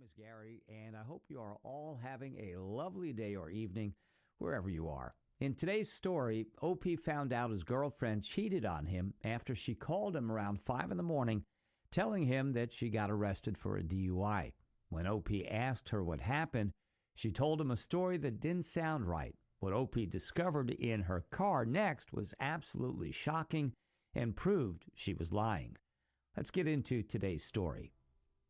is Gary, and I hope you are all having a lovely day or evening wherever you are. In today's story, OP found out his girlfriend cheated on him after she called him around 5 in the morning, telling him that she got arrested for a DUI. When OP asked her what happened, she told him a story that didn't sound right. What OP discovered in her car next was absolutely shocking and proved she was lying. Let's get into today's story.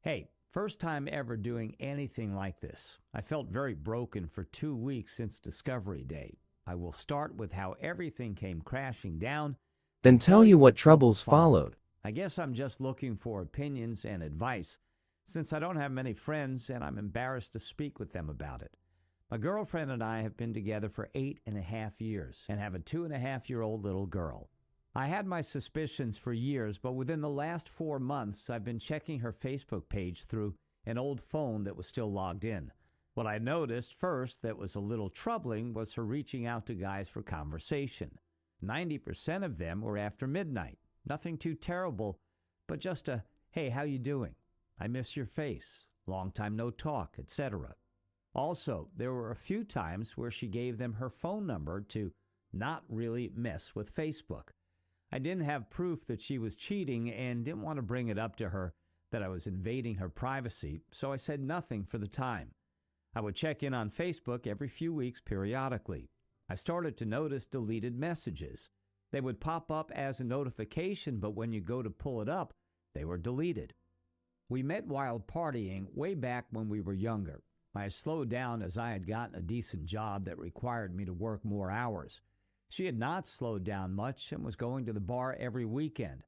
Hey, first time ever doing anything like this. I felt very broken for 2 weeks since Discovery Day. I will start with how everything came crashing down, then tell you what troubles followed. I guess I'm just looking for opinions and advice, since I don't have many friends and I'm embarrassed to speak with them about it. My girlfriend and I have been together for 8.5 years and have a 2.5-year-old little girl. I had my suspicions for years, but within the last 4 months, I've been checking her Facebook page through an old phone that was still logged in. What I noticed first that was a little troubling was her reaching out to guys for conversation. 90% of them were after midnight. Nothing too terrible, but just a, hey, how you doing? I miss your face. Long time no talk, etc. Also, there were a few times where she gave them her phone number to not really mess with Facebook. I didn't have proof that she was cheating and didn't want to bring it up to her that I was invading her privacy, so I said nothing for the time. I would check in on Facebook every few weeks periodically. I started to notice deleted messages. They would pop up as a notification, but when you go to pull it up, they were deleted. We met while partying way back when we were younger. I had slowed down as I had gotten a decent job that required me to work more hours. She had not slowed down much and was going to the bar every weekend.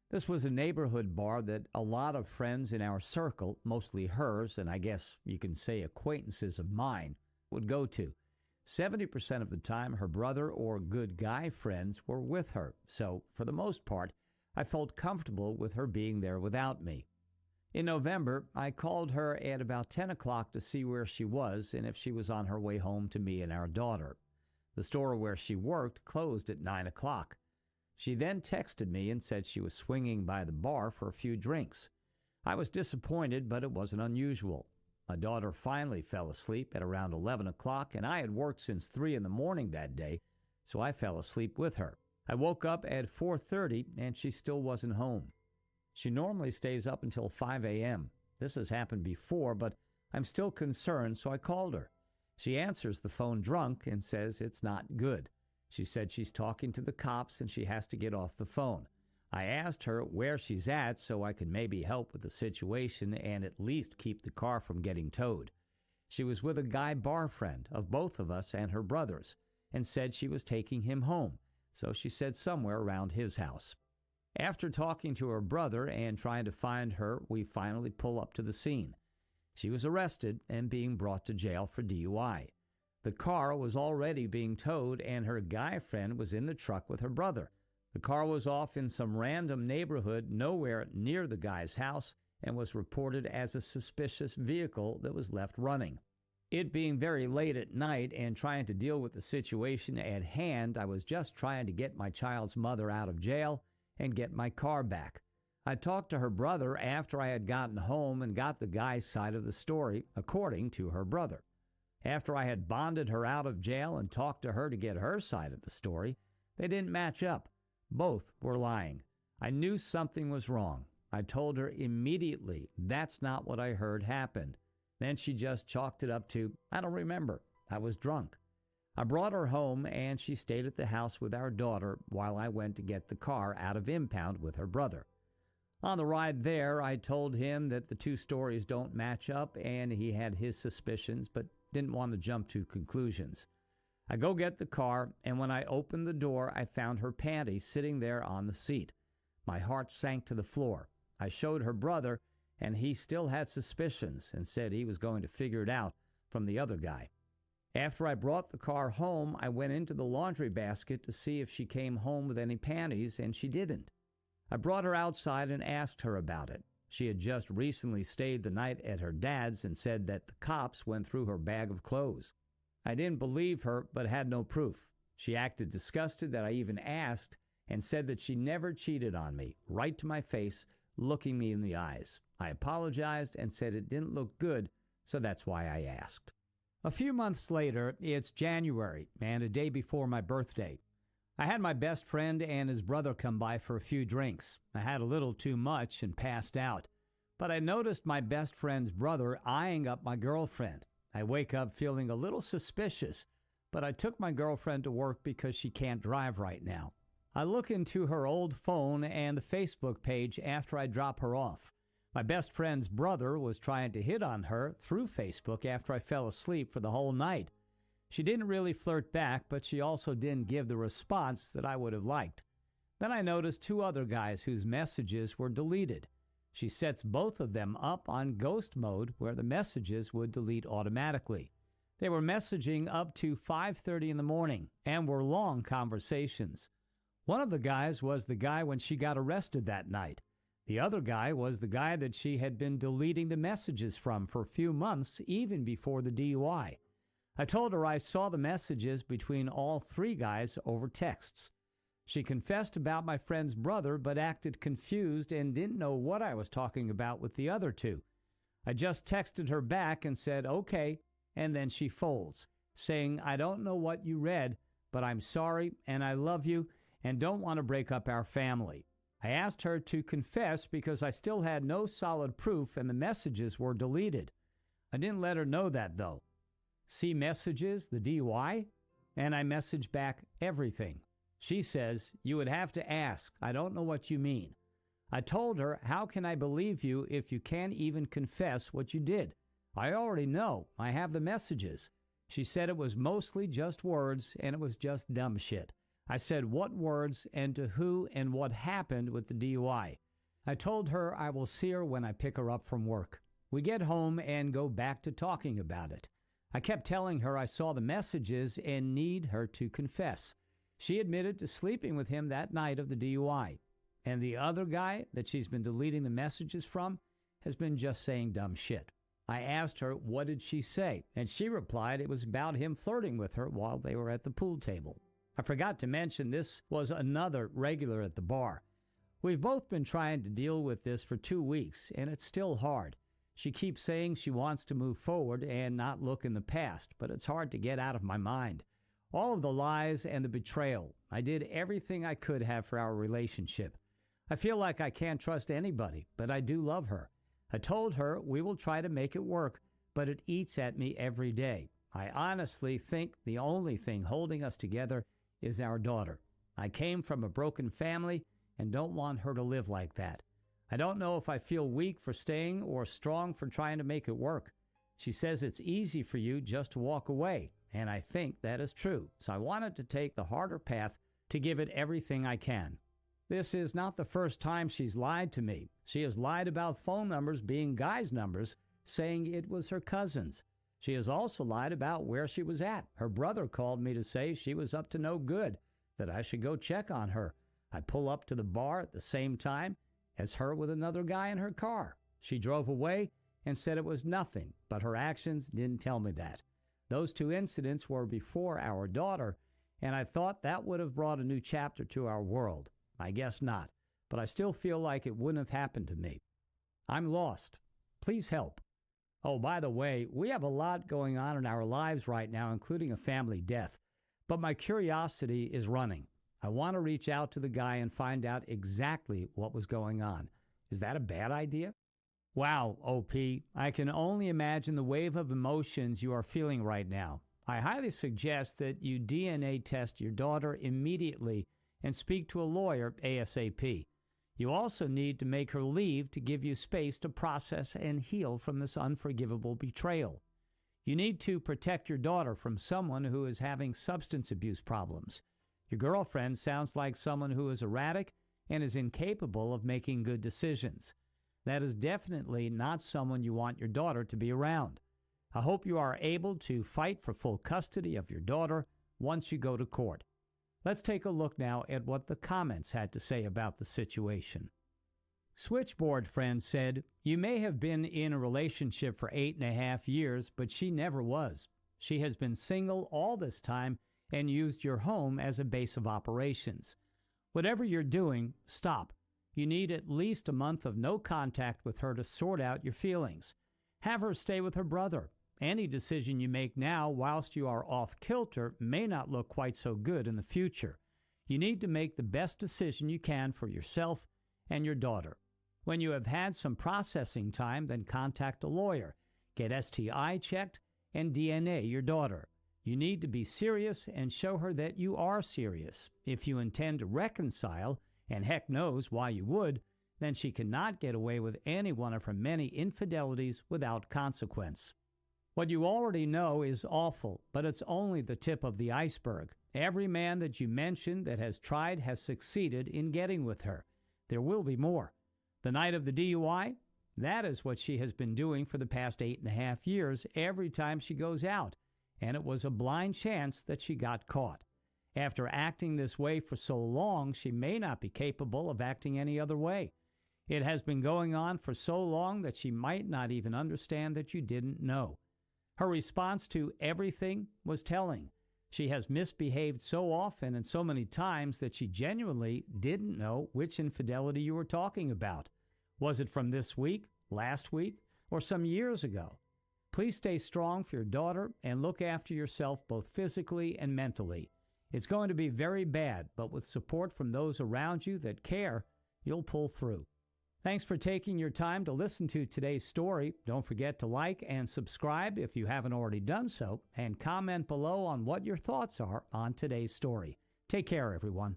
This was a neighborhood bar that a lot of friends in our circle, mostly hers, and I guess you can say acquaintances of mine, would go to. 70% of the time, her brother or good guy friends were with her, so for the most part, I felt comfortable with her being there without me. In November, I called her at about 10 o'clock to see where she was and if she was on her way home to me and our daughter. The store where she worked closed at 9 o'clock. She then texted me and said she was swinging by the bar for a few drinks. I was disappointed, but it wasn't unusual. My daughter finally fell asleep at around 11 o'clock, and I had worked since 3 in the morning that day, so I fell asleep with her. I woke up at 4:30, and she still wasn't home. She normally stays up until 5 a.m. This has happened before, but I'm still concerned, so I called her. She answers the phone drunk and says it's not good. She said she's talking to the cops and she has to get off the phone. I asked her where she's at so I could maybe help with the situation and at least keep the car from getting towed. She was with a guy bar friend of both of us and her brothers and said she was taking him home, so she said somewhere around his house. After talking to her brother and trying to find her, we finally pull up to the scene. She was arrested and being brought to jail for DUI. The car was already being towed and her guy friend was in the truck with her brother. The car was off in some random neighborhood nowhere near the guy's house and was reported as a suspicious vehicle that was left running. It being very late at night and trying to deal with the situation at hand, I was just trying to get my child's mother out of jail and get my car back. I talked to her brother after I had gotten home and got the guy's side of the story, according to her brother. After I had bonded her out of jail and talked to her to get her side of the story, they didn't match up. Both were lying. I knew something was wrong. I told her immediately that's not what I heard happened. Then she just chalked it up to, I don't remember. I was drunk. I brought her home and she stayed at the house with our daughter while I went to get the car out of impound with her brother. On the ride there, I told him that the two stories don't match up and he had his suspicions but didn't want to jump to conclusions. I go get the car, and when I opened the door, I found her panties sitting there on the seat. My heart sank to the floor. I showed her brother, and he still had suspicions and said he was going to figure it out from the other guy. After I brought the car home, I went into the laundry basket to see if she came home with any panties, and she didn't. I brought her outside and asked her about it. She had just recently stayed the night at her dad's and said that the cops went through her bag of clothes. I didn't believe her, but had no proof. She acted disgusted that I even asked and said that she never cheated on me, right to my face, looking me in the eyes. I apologized and said it didn't look good So that's why I asked. A few months later, it's January and a day before my birthday. I had my best friend and his brother come by for a few drinks. I had a little too much and passed out. But I noticed my best friend's brother eyeing up my girlfriend. I wake up feeling a little suspicious, but I took my girlfriend to work because she can't drive right now. I look into her old phone and the Facebook page after I drop her off. My best friend's brother was trying to hit on her through Facebook after I fell asleep for the whole night. She didn't really flirt back, but she also didn't give the response that I would have liked. Then I noticed two other guys whose messages were deleted. She sets both of them up on ghost mode where the messages would delete automatically. They were messaging up to 5:30 in the morning and were long conversations. One of the guys was the guy when she got arrested that night. The other guy was the guy that she had been deleting the messages from for a few months, even before the DUI. I told her I saw the messages between all three guys over texts. She confessed about my friend's brother, but acted confused and didn't know what I was talking about with the other two. I just texted her back and said, okay, and then she folds, saying, I don't know what you read, but I'm sorry and I love you and don't want to break up our family. I asked her to confess because I still had no solid proof and the messages were deleted. I didn't let her know that, though. See messages, the DUI? And I messaged back everything. She says, you would have to ask. I don't know what you mean. I told her, how can I believe you if you can't even confess what you did? I already know. I have the messages. She said it was mostly just words and it was just dumb shit. I said what words and to who and what happened with the DUI. I told her I will see her when I pick her up from work. We get home and go back to talking about it. I kept telling her I saw the messages and need her to confess. She admitted to sleeping with him that night of the DUI. And the other guy that she's been deleting the messages from has been just saying dumb shit. I asked her, what did she say? And she replied it was about him flirting with her while they were at the pool table. I forgot to mention this was another regular at the bar. We've both been trying to deal with this for 2 weeks, and it's still hard. She keeps saying she wants to move forward and not look in the past, but it's hard to get out of my mind. All of the lies and the betrayal. I did everything I could have for our relationship. I feel like I can't trust anybody, but I do love her. I told her we will try to make it work, but it eats at me every day. I honestly think the only thing holding us together is our daughter. I came from a broken family and don't want her to live like that. I don't know if I feel weak for staying or strong for trying to make it work. She says it's easy for you just to walk away, and I think that is true. So I wanted to take the harder path to give it everything I can. This is not the first time she's lied to me. She has lied about phone numbers being guys' numbers, saying it was her cousin's. She has also lied about where she was at. Her brother called me to say she was up to no good, that I should go check on her. I pull up to the bar at the same time as her with another guy in her car. She drove away and said it was nothing, but her actions didn't tell me that. Those two incidents were before our daughter, and I thought that would have brought a new chapter to our world. I guess not, but I still feel like it wouldn't have happened to me. I'm lost. Please help. Oh, by the way, we have a lot going on in our lives right now, including a family death. But my curiosity is running. I want to reach out to the guy and find out exactly what was going on. Is that a bad idea? Wow, OP, I can only imagine the wave of emotions you are feeling right now. I highly suggest that you DNA test your daughter immediately and speak to a lawyer ASAP. You also need to make her leave to give you space to process and heal from this unforgivable betrayal. You need to protect your daughter from someone who is having substance abuse problems. Your girlfriend sounds like someone who is erratic and is incapable of making good decisions. That is definitely not someone you want your daughter to be around. I hope you are able to fight for full custody of your daughter once you go to court. Let's take a look now at what the comments had to say about the situation. Switchboard Friend said, you may have been in a relationship for 8.5 years, but she never was. She has been single all this time and used your home as a base of operations. Whatever you're doing, stop. You need at least a month of no contact with her to sort out your feelings. Have her stay with her brother. Any decision you make now whilst you are off kilter may not look quite so good in the future. You need to make the best decision you can for yourself and your daughter. When you have had some processing time, then contact a lawyer. Get STI checked and DNA your daughter. You need to be serious and show her that you are serious. If you intend to reconcile, and heck knows why you would, then she cannot get away with any one of her many infidelities without consequence. What you already know is awful, but it's only the tip of the iceberg. Every man that you mentioned that has tried has succeeded in getting with her. There will be more. The night of the DUI, that is what she has been doing for the past 8.5 years every time she goes out, and it was a blind chance that she got caught. After acting this way for so long, she may not be capable of acting any other way. It has been going on for so long that she might not even understand that you didn't know. Her response to everything was telling. She has misbehaved so often and so many times that she genuinely didn't know which infidelity you were talking about. Was it from this week, last week, or some years ago? Please stay strong for your daughter and look after yourself both physically and mentally. It's going to be very bad, but with support from those around you that care, you'll pull through. Thanks for taking your time to listen to today's story. Don't forget to like and subscribe if you haven't already done so, and comment below on what your thoughts are on today's story. Take care, everyone.